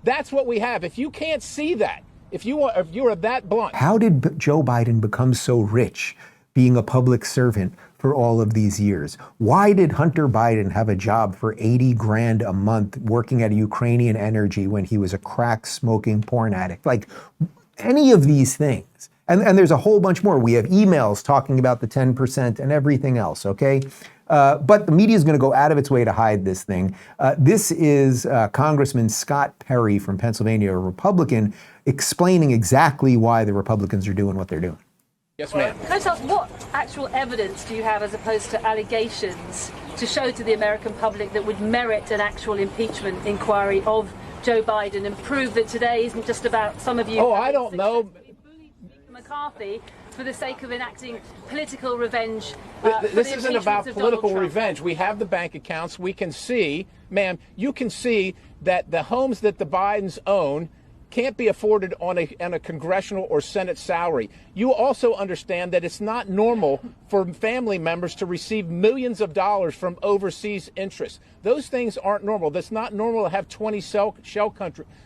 That's what we have. If you can't see that, if you are that blunt. How did Joe Biden become so rich being a public servant for all of these years? Why did Hunter Biden have a job for 80 grand a month working at Ukrainian Energy when he was a crack smoking porn addict? Like any of these things. And there's a whole bunch more. We have emails talking about the 10% and everything else, okay? But the media is going to go out of its way to hide this thing. This is Congressman Scott Perry from Pennsylvania, a Republican, explaining exactly why the Republicans are doing what they're doing. Yes, ma'am. Can I just ask, what actual evidence do you have as opposed to allegations to show to the American public that would merit an actual impeachment inquiry of Joe Biden and prove that today isn't just about some of you? Oh, I don't know. McCarthy for the sake of enacting political revenge. This isn't about political revenge. We have the bank accounts. We can see, ma'am, you can see that the homes that the Bidens own can't be afforded on a congressional or Senate salary. You also understand that it's not normal for family members to receive millions of dollars from overseas interests. Those things aren't normal. That's not normal to have 20 shell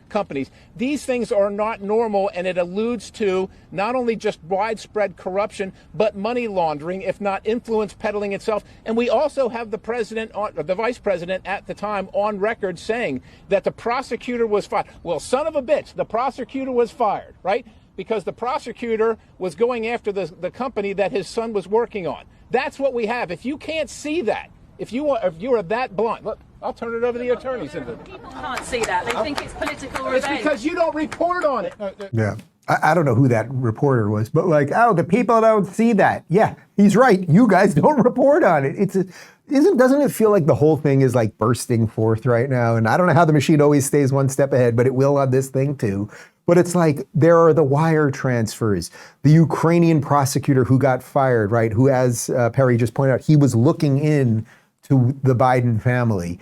companies. These things are not normal, and it alludes to not only just widespread corruption, but money laundering, if not influence peddling itself. And we also have the president, or the vice president at the time, on record saying that the prosecutor was fired. Well, son of a bitch, the prosecutor was fired, right? Because the prosecutor was going after the company that his son was working on. That's what we have. If you can't see that, if you are that blunt, look, I'll turn it over to the attorneys. People can't see that. They think it's political revenge. It's because you don't report on it. Yeah. I don't know who that reporter was, but like, oh, the people don't see that. Yeah, he's right. You guys don't report on it. Doesn't it feel like the whole thing is like bursting forth right now? And I don't know how the machine always stays one step ahead, but it will on this thing too. But it's like there are the wire transfers, the Ukrainian prosecutor who got fired, right? Who, as Perry just pointed out, he was looking in to the Biden family.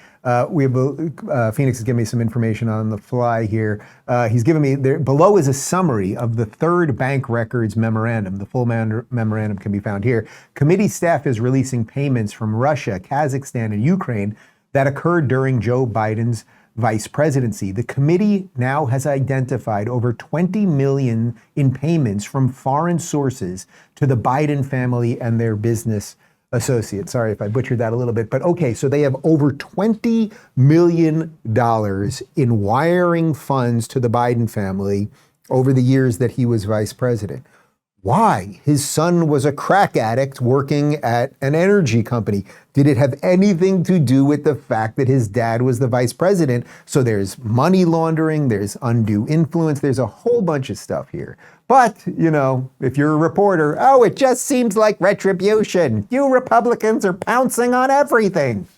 Phoenix is giving me some information on the fly here. He's giving me, below is a summary of the third bank records memorandum. The full memorandum can be found here. Committee staff is releasing payments from Russia, Kazakhstan, and Ukraine that occurred during Joe Biden's vice presidency. The committee now has identified over 20 million in payments from foreign sources to the Biden family and their business associates. Sorry if I butchered that a little bit, but okay, so they have over $20 million in wiring funds to the Biden family over the years that he was vice president. Why? His son was a crack addict working at an energy company. Did it have anything to do with the fact that his dad was the vice president? So there's money laundering, there's undue influence, there's a whole bunch of stuff here. But, you know, if you're a reporter, oh, it just seems like retribution. You Republicans are pouncing on everything.